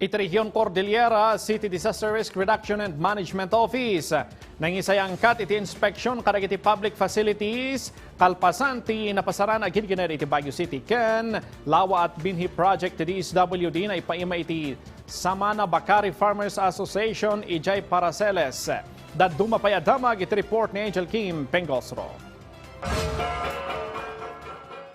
Iti Region Cordillera City Disaster Risk Reduction and Management Office. Nangisayangkat iti inspeksyon kadagiti public facilities, kalpasan ti napasaran agin gingined iti Baguio City. Ken lawa at binhi project ti DSWD na ipaima iti Samana Bakari Farmers Association ijay Paraceles. Daduma payadamag iti report ni Anjel Kim Pengosro.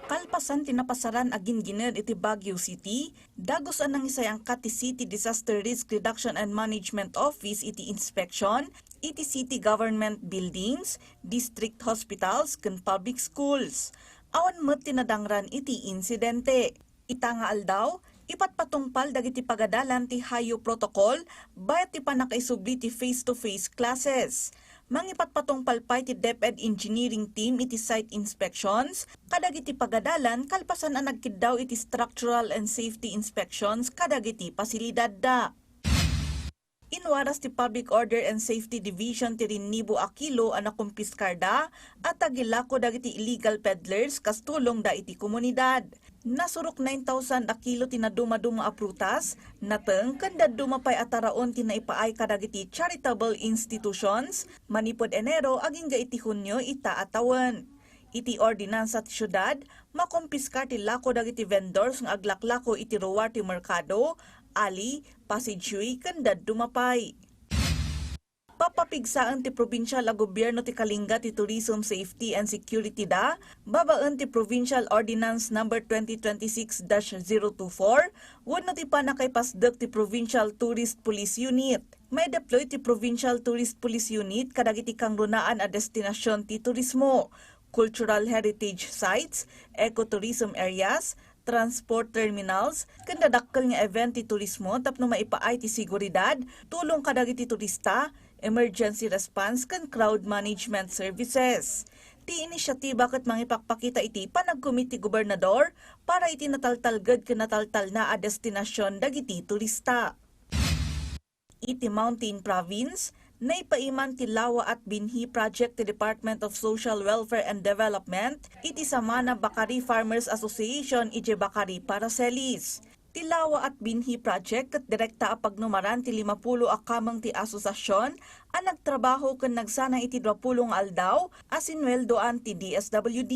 Kalpasan tinapasaran agin gingined iti Baguio City, dagos anang isayangkat ti City Disaster Risk Reduction and Management Office iti Inspeksyon, iti city government buildings, district hospitals, ken public schools. Awan met tinadangran iti insidente. Itanga aldaw, ipatpatungpal dagiti pagadalan ti hayo protocol, bayat ti panakaisubli ti face-to-face classes. Mangipatpatungpal pa iti DepEd engineering team iti site inspections, kadagiti pagadalan kalpasan ang nagkiddaw iti structural and safety inspections kadagiti pasilidad da. Inwaras ti Public Order and Safety Division ti Rinibo Aquilo ang nakumpiskarda at tagilako dagiti illegal peddlers kas tulong da iti komunidad. Nasurok 9,000 akilo tinaduma-duma a prutas, nateng kanda dumapay ataraon tinaipaay kadagiti charitable institutions, manipod Enero aging iti Hunyo ita atawan. Iti ordinansa ti syudad, makumpiskar ti lako dagiti vendors ng aglaklako iti ruwar ti merkado, ali, pasidjuy, kanda dumapay. Papapigsaan ti provincial a gobyerno ti Kalinga ti Tourism Safety and Security da, babaan ti Provincial Ordinance No. 2026-024, wano ti panakaipasdek ti Provincial Tourist Police Unit. May deploy ti Provincial Tourist Police Unit kadagiti kang runaan a destinasyon ti turismo, cultural heritage sites, ecotourism areas, transport terminals, kandadakkel nga event ti turismo tapno maipaay ti seguridad, tulong kadagiti turista, emergency response kan crowd management services. Ti inisyatiba ket mangipakpakita iti panagkomiti gobernador para iti nataltalged ken nataltal na a destinasyon dagiti turista. Iti Mountain Province, naipaiman ti lawa at binhi project ti Department of Social Welfare and Development iti Samana Bakari Farmers Association iti Bakari Paracelis. Ti lawa at binhi project ket direkta a pagnumaran ti 50 akamang ti asosasyon ang nagtrabaho ken nagsana iti 20 aldaw asinweldoan ti DSWD.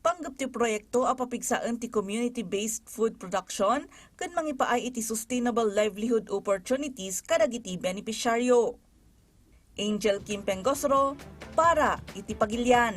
Panggap ti proyekto a papigsaan ti community-based food production ken mangipaay iti sustainable livelihood opportunities kadagiti benepisyaryo. Anjel Kim Pengosro para iti Pagilian.